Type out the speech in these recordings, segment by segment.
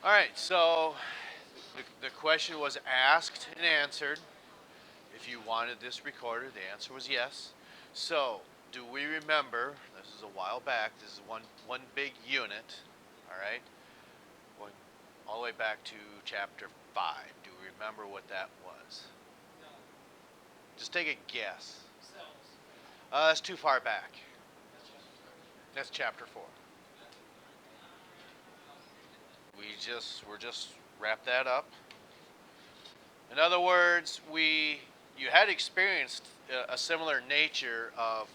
All right, so the question was asked and answered. If you wanted this recorded, the answer was yes. So, do we remember? This is a while back. This is one big unit. All right, going all the way back to chapter 5. Do we remember what that was? Just take a guess. That's too far back. That's chapter 4. We're just wrap that up. In other words, you had experienced a similar nature of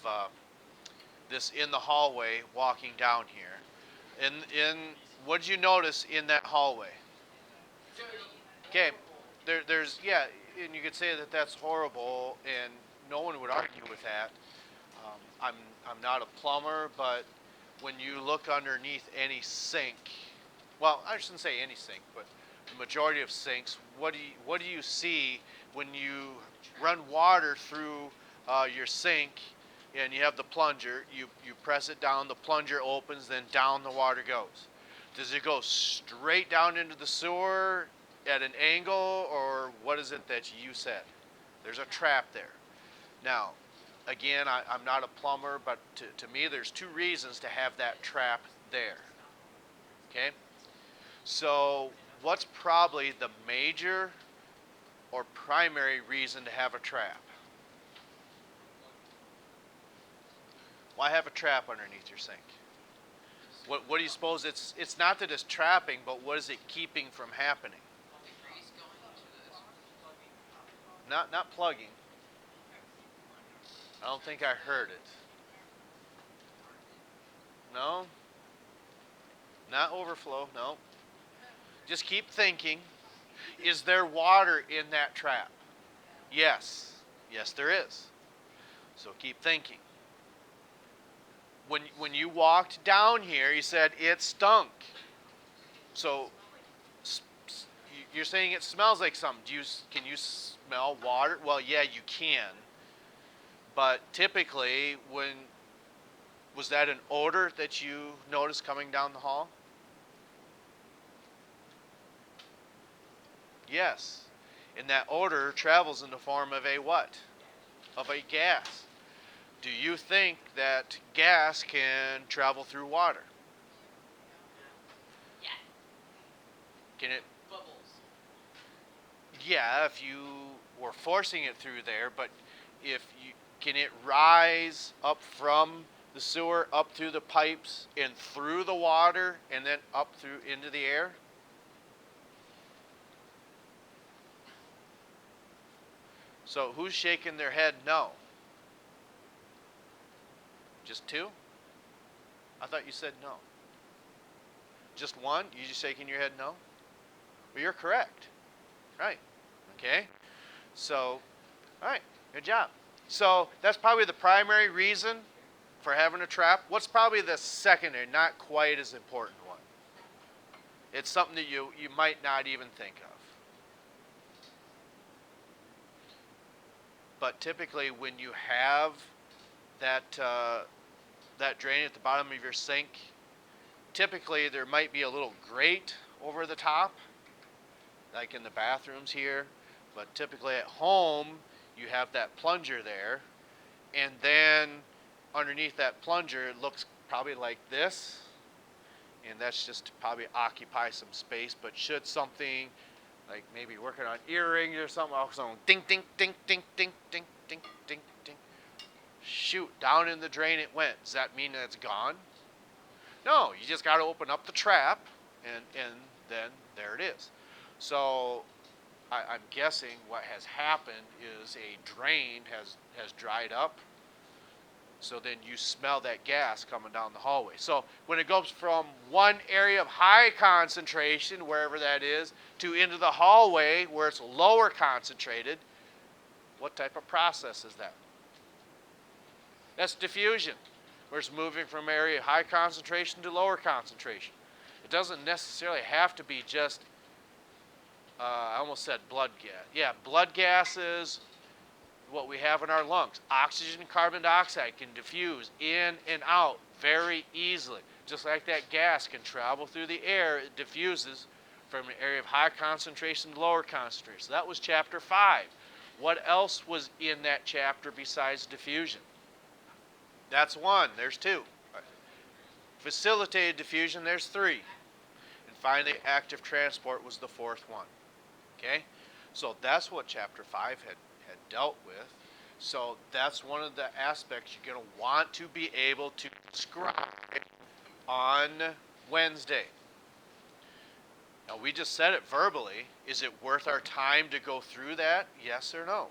this in the hallway walking down here. In what did you notice in that hallway? Okay, there's yeah, and you could say that that's horrible, and no one would argue with that. I'm not a plumber, but when you look underneath any sink, well, I shouldn't say any sink, but the majority of sinks, what do you see when you run water through your sink and you have the plunger? You press it down, the plunger opens, then down the water goes. Does it go straight down into the sewer at an angle, or what is it that you said? There's a trap there. Now, again, I'm not a plumber, but to me, there's two reasons to have that trap there. Okay? So, what's probably the major or primary reason to have a trap? Why have a trap underneath your sink? What do you suppose it's not that it's trapping, but what is it keeping from happening? Not plugging. I don't think I heard it. No? Not overflow. No. Just keep thinking. Is there water in that trap? Yes. Yes, there is. So keep thinking. When you walked down here, you said it stunk. So you're saying it smells like something. Can you smell water? Well, yeah, you can. But typically, when was that an odor that you noticed coming down the hall? Yes. And that odor travels in the form of a what? Of a gas. Do you think that gas can travel through water? Can it? Yeah, if you were forcing it through there, but if you can it rise up from the sewer up through the pipes and through the water and then up through into the air? So who's shaking their head no? Just two? I thought you said no. Just one? You just shaking your head no? Well, you're correct. Right. Okay. So, all right. Good job. So that's probably the primary reason for having a trap. What's probably the secondary, not quite as important one? It's something that you might not even think of. But typically, when you have that drain at the bottom of your sink, typically there might be a little grate over the top, like in the bathrooms here. But typically at home, you have that plunger there, and then underneath that plunger, it looks probably like this, and that's just to probably occupy some space. But should something like maybe working on earrings or something, all of a sudden, ding, ding, ding, ding, ding, ding, ding, ding, ding, shoot, down in the drain it went. Does that mean that it's gone? No, you just got to open up the trap, and then there it is. So I'm guessing what has happened is a drain has dried up. So then you smell that gas coming down the hallway. So when it goes from one area of high concentration, wherever that is, to into the hallway where it's lower concentrated, what type of process is that? That's diffusion, where it's moving from area of high concentration to lower concentration. It doesn't necessarily have to be just, I almost said blood gas. Yeah, blood gases, what we have in our lungs. Oxygen and carbon dioxide can diffuse in and out very easily. Just like that gas can travel through the air, it diffuses from an area of high concentration to lower concentration. So that was chapter 5. What else was in that chapter besides diffusion? That's 1. There's 2. Facilitated diffusion, there's 3. And finally, active transport was the 4th one. Okay? So that's what chapter 5 had dealt with. So that's one of the aspects you're going to want to be able to describe on Wednesday. Now, we just said it verbally. Is it worth our time to go through that? Yes or no?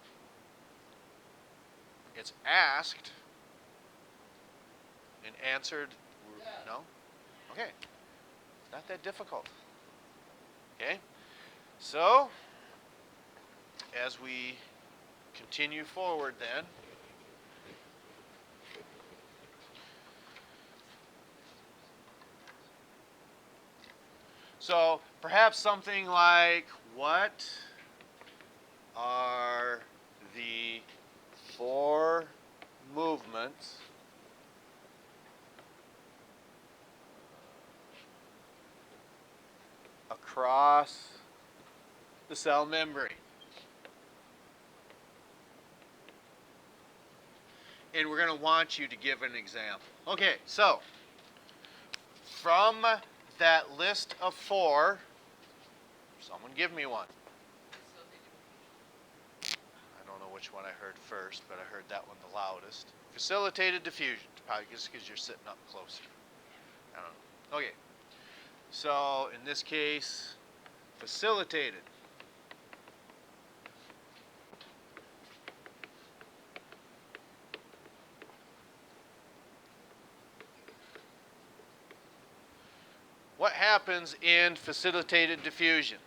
It's asked and answered. No? Okay. It's not that difficult. Okay? So, as we continue forward then, so perhaps something like, what are the 4 movements across the cell membrane? And we're going to want you to give an example. Okay, so from that list of 4, someone give me one. I don't know which one I heard first, but I heard that one the loudest. Facilitated diffusion, probably just because you're sitting up closer. I don't know. Okay, so in this case, facilitated. What happens in facilitated diffusion?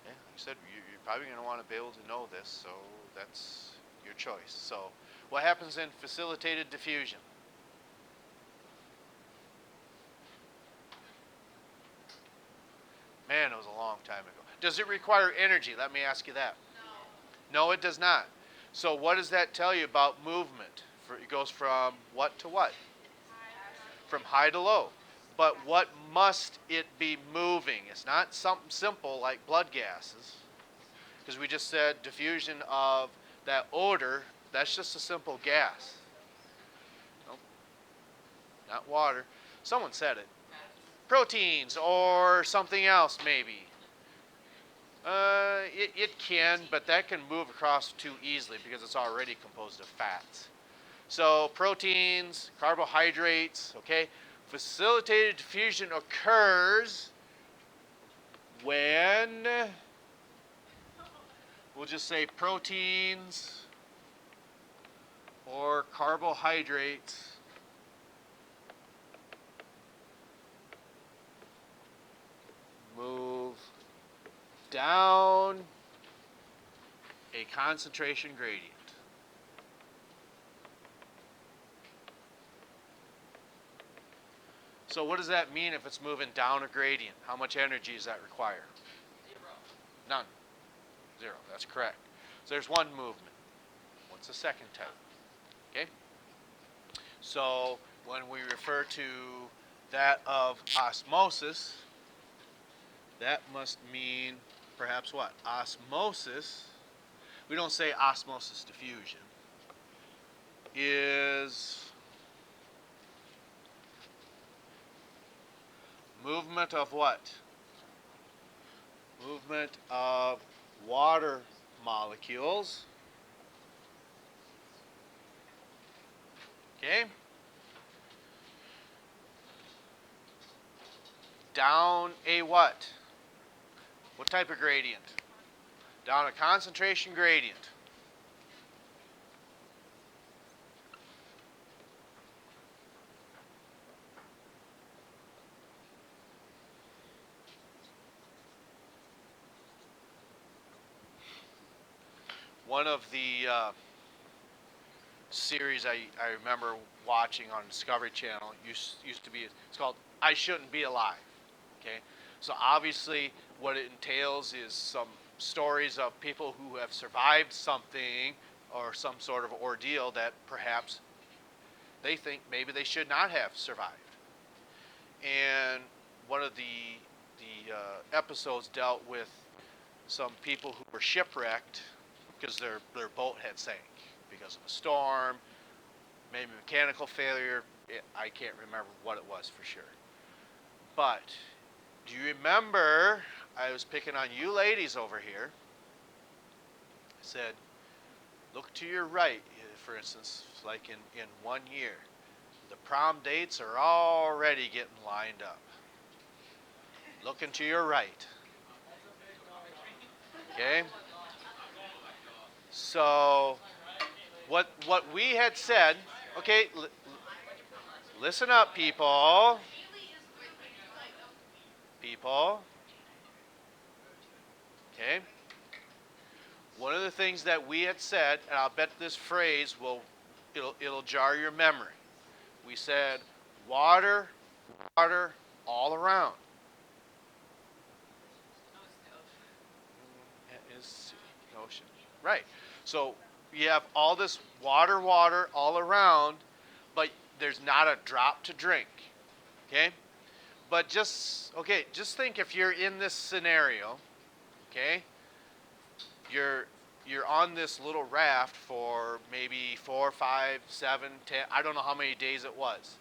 Yeah, like I said, you're probably going to want to be able to know this, so that's your choice. So, what happens in facilitated diffusion? Man, it was a long time ago. Does it require energy? Let me ask you that. No, it does not. So, what does that tell you about movement? It goes from what to what? From high to low. But what must it be moving? It's not something simple like blood gases. Because we just said diffusion of that odor, that's just a simple gas. Nope. Not water. Someone said it. Proteins or something else maybe. It can, but that can move across too easily because it's already composed of fats. So proteins, carbohydrates, okay? Facilitated diffusion occurs when, we'll just say proteins or carbohydrates move down a concentration gradient. So what does that mean if it's moving down a gradient? How much energy does that require? 0. None. 0. That's correct. So there's one movement. What's the second type? Okay? So when we refer to that of osmosis, that must mean perhaps what? Osmosis, we don't say osmosis diffusion, is movement of what? Movement of water molecules. Okay? Down a what? What type of gradient? Down a concentration gradient. One of the series I remember watching on Discovery Channel used to be, it's called I Shouldn't Be Alive. Okay? So obviously what it entails is some stories of people who have survived something or some sort of ordeal that perhaps they think maybe they should not have survived. And one of the episodes dealt with some people who were shipwrecked because their boat had sank because of a storm, maybe mechanical failure. I can't remember what it was for sure. But do you remember I was picking on you ladies over here? I said, look to your right, for instance, like in 1 year. The prom dates are already getting lined up. Looking to your right. Okay? So, what we had said, okay, listen up, people. People. Okay? One of the things that we had said, and I'll bet this phrase it'll jar your memory. We said water, water all around. Is the ocean. Right. So you have all this water, water all around, but there's not a drop to drink. Okay? But just think if you're in this scenario, okay? You're on this little raft for maybe 4, 5, 7, 10, I don't know how many days it was.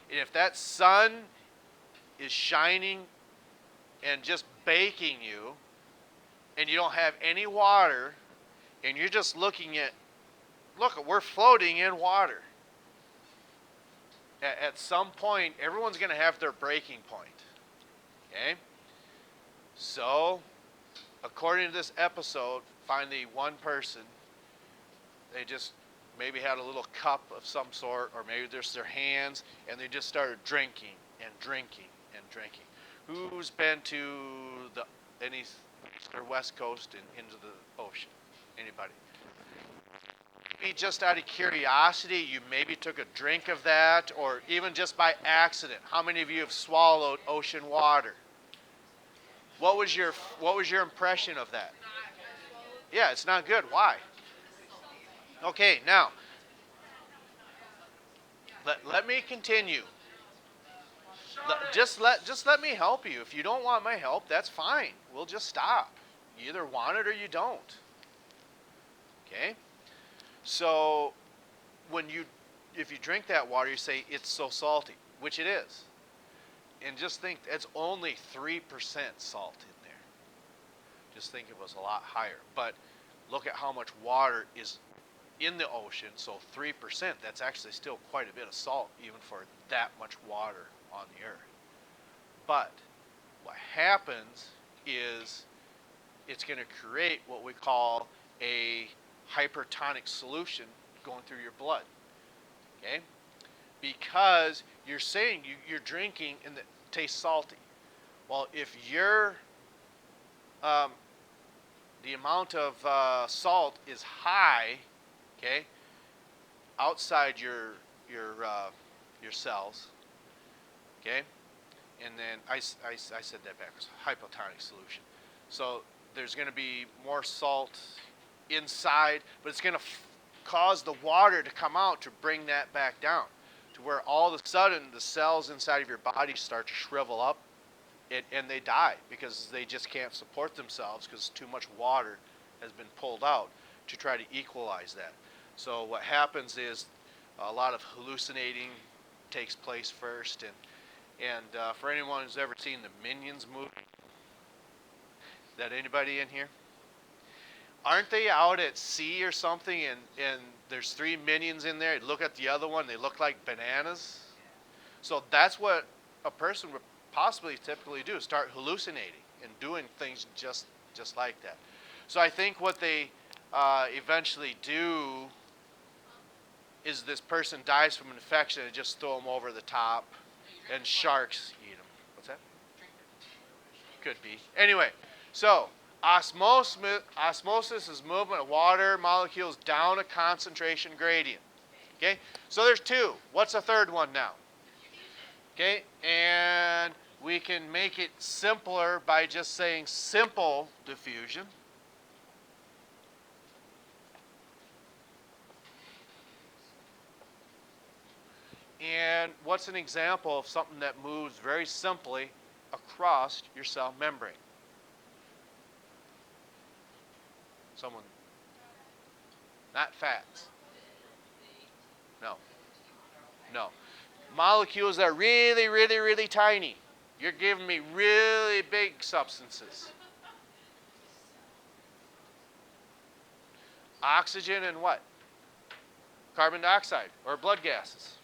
And if that sun is shining and just baking you, and you don't have any water, and you're just looking at, look, we're floating in water. At some point, everyone's going to have their breaking point. Okay? So, according to this episode, finally one person, they just maybe had a little cup of some sort, or maybe just their hands, and they just started drinking and drinking and drinking. Who's been to any or west coast and into the ocean? Anybody? Maybe just out of curiosity, you maybe took a drink of that, or even just by accident. How many of you have swallowed ocean water? What was your impression of that? Yeah, it's not good. Why? Okay, now let me continue. Just let me help you. If you don't want my help, that's fine. We'll just stop. You either want it or you don't. Okay? So if you drink that water, you say it's so salty, which it is. And just think it's only 3% salt in there. Just think it was a lot higher. But look at how much water is in the ocean. So 3%, that's actually still quite a bit of salt, even for that much water on the earth. But what happens is it's going to create what we call a hypertonic solution going through your blood. Okay? Because you're saying you're drinking and it tastes salty. Well, if you're the amount of salt is high, okay, outside your cells, okay, and then I said that backwards, hypotonic solution. So there's going to be more salt inside, but it's going to cause the water to come out to bring that back down, to where all of a sudden the cells inside of your body start to shrivel up, and they die because they just can't support themselves because too much water has been pulled out to try to equalize that. So what happens is a lot of hallucinating takes place first, and for anyone who's ever seen the Minions movie, is that anybody in here? Aren't they out at sea or something, and there's 3 minions in there? Look at the other one, they look like bananas. So that's what a person would possibly typically do, start hallucinating and doing things just like that. So I think what they eventually do is this person dies from an infection and just throw them over the top, and sharks eat them. What's that? Could be. Anyway, so osmosis is movement of water molecules down a concentration gradient. Okay, so there's 2. What's the third one now? Okay, and we can make it simpler by just saying simple diffusion. And what's an example of something that moves very simply across your cell membrane? Someone, not fats. No, no. Molecules that are really, really, really tiny. You're giving me really big substances. Oxygen and what? Carbon dioxide or blood gases.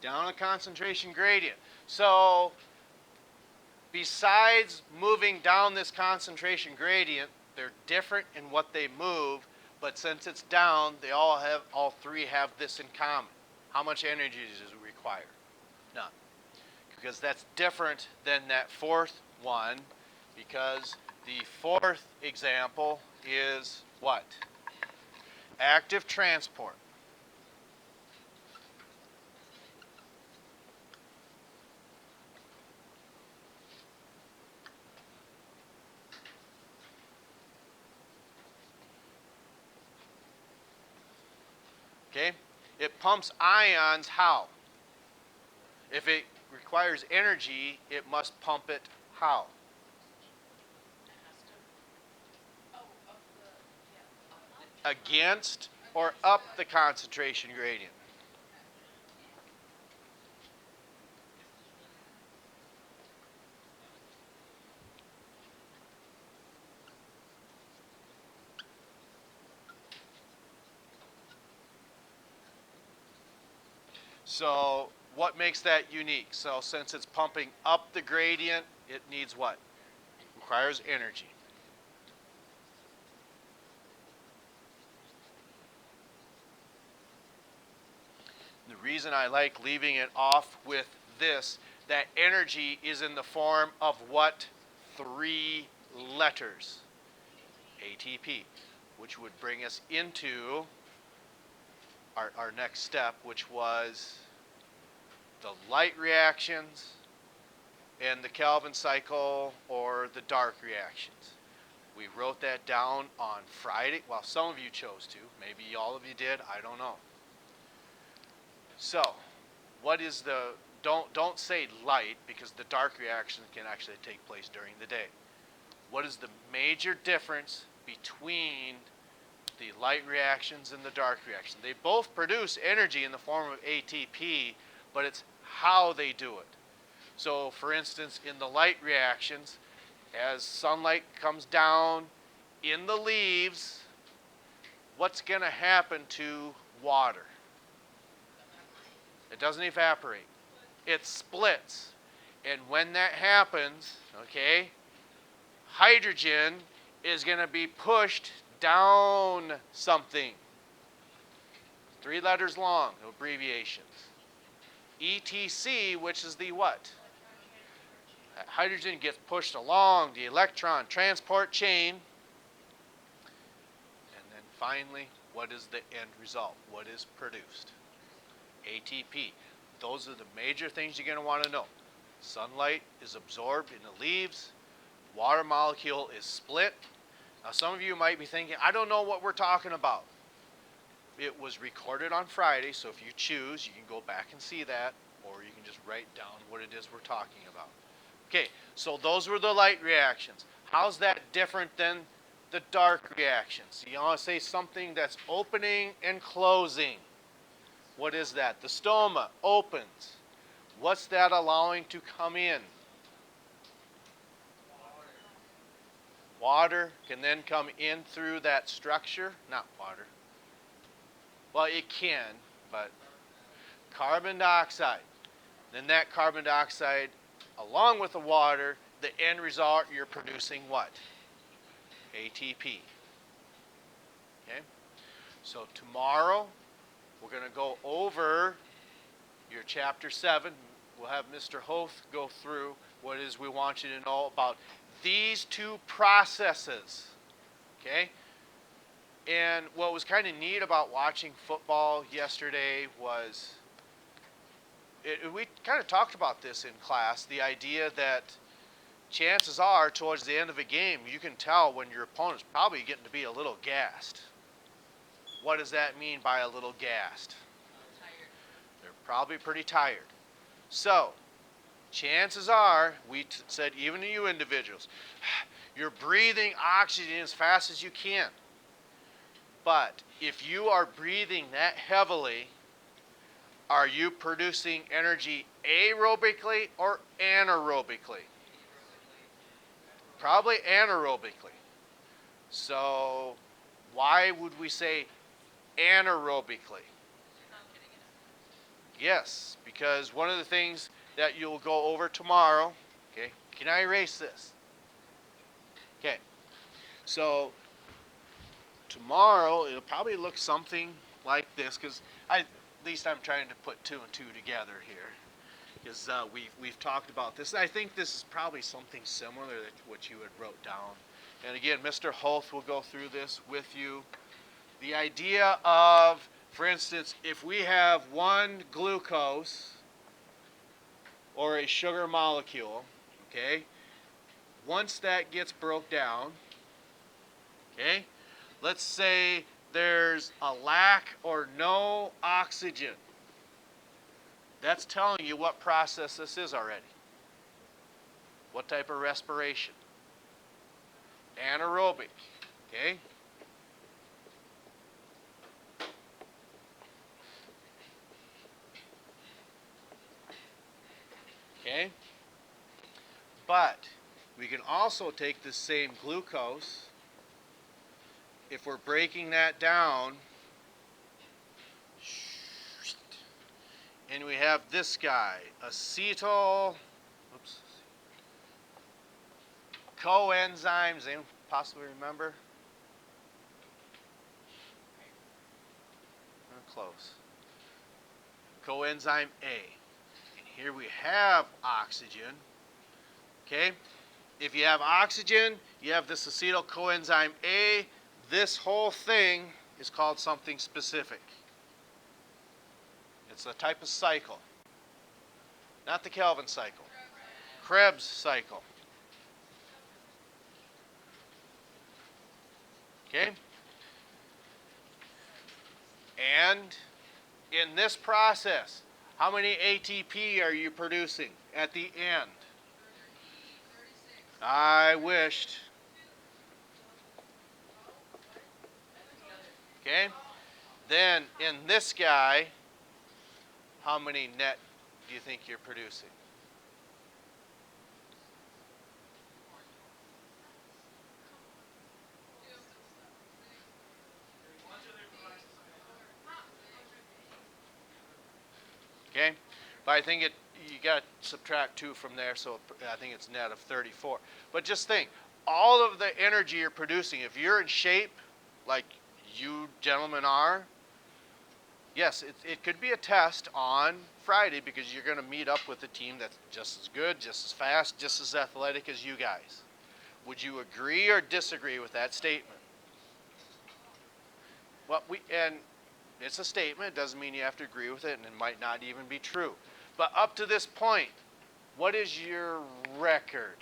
Down a concentration gradient. So besides moving down this concentration gradient, they're different in what they move, but since it's down, they all three have this in common. How much energy does it require? None. Because that's different than that fourth one, because the fourth example is what? Active transport. Okay? It pumps ions how? If it requires energy, it must pump it how? Against or up the concentration gradient? So what makes that unique? So since it's pumping up the gradient, it needs what? Requires energy. The reason I like leaving it off with this, that energy is in the form of what? Three letters. ATP, which would bring us into our next step, which was the light reactions and the Calvin cycle or the dark reactions. We wrote that down on Friday. Well, some of you chose to. Maybe all of you did. I don't know. So, what is the, don't say light, because the dark reactions can actually take place during the day. What is the major difference between the light reactions and the dark reactions? They both produce energy in the form of ATP, but it's how they do it. So, for instance, in the light reactions, as sunlight comes down in the leaves, what's going to happen to water? It doesn't evaporate. It splits. And when that happens, okay, hydrogen is going to be pushed down something. 3 letters long, abbreviations. ETC, which is the what? Hydrogen gets pushed along the electron transport chain. And then finally, what is the end result? What is produced? ATP. Those are the major things you're going to want to know. Sunlight is absorbed in the leaves. Water molecule is split. Now, some of you might be thinking, I don't know what we're talking about. It was recorded on Friday, so if you choose, you can go back and see that, or you can just write down what it is we're talking about. Okay, so those were the light reactions. How's that different than the dark reactions? You want to say something that's opening and closing. What is that? The stoma opens. What's that allowing to come in? Water can then come in through that structure. Not water. Well, it can, but carbon dioxide. Then that carbon dioxide, along with the water, the end result, you're producing what? ATP. Okay? So tomorrow, we're going to go over your chapter 7. We'll have Mr. Hoth go through what it is we want you to know about these two processes, okay? And what was kind of neat about watching football yesterday was we kind of talked about this in class, the idea that chances are towards the end of a game, you can tell when your opponent's probably getting to be a little gassed. What does that mean by a little gassed? Tired. They're probably pretty tired. So, chances are, we said even to you individuals, you're breathing oxygen as fast as you can. But if you are breathing that heavily, are you producing energy aerobically or anaerobically? Probably anaerobically. So why would we say anaerobically? Yes, because one of the things that you'll go over tomorrow, okay, can I erase this? Okay, so tomorrow it'll probably look something like this, because at least I'm trying to put two and two together here. Because we've talked about this. I think this is probably something similar to what you had wrote down. And again, Mr. Holt will go through this with you. The idea of, for instance, if we have one glucose or a sugar molecule, okay, once that gets broke down, okay, let's say there's a lack or no oxygen. That's telling you what process this is already. What type of respiration? Anaerobic, okay? Okay? But we can also take the same glucose, if we're breaking that down, and we have this guy, acetyl, coenzymes, anyone possibly remember? Close. Coenzyme A. And here we have oxygen. Okay? If you have oxygen, you have this acetyl coenzyme A. This whole thing is called something specific. It's a type of cycle. Not the Kelvin cycle. Krebs cycle. Okay? And in this process, how many ATP are you producing at the end? 36. I wished. Okay? Then in this guy, how many net do you think you're producing? Okay? But I think you got to subtract 2 from there, so I think it's net of 34. But just think, all of the energy you're producing, if you're in shape like you gentlemen are, yes, it could be a test on Friday because you're going to meet up with a team that's just as good, just as fast, just as athletic as you guys. Would you agree or disagree with that statement? And it's a statement. It doesn't mean you have to agree with it, and it might not even be true. But up to this point, what is your record?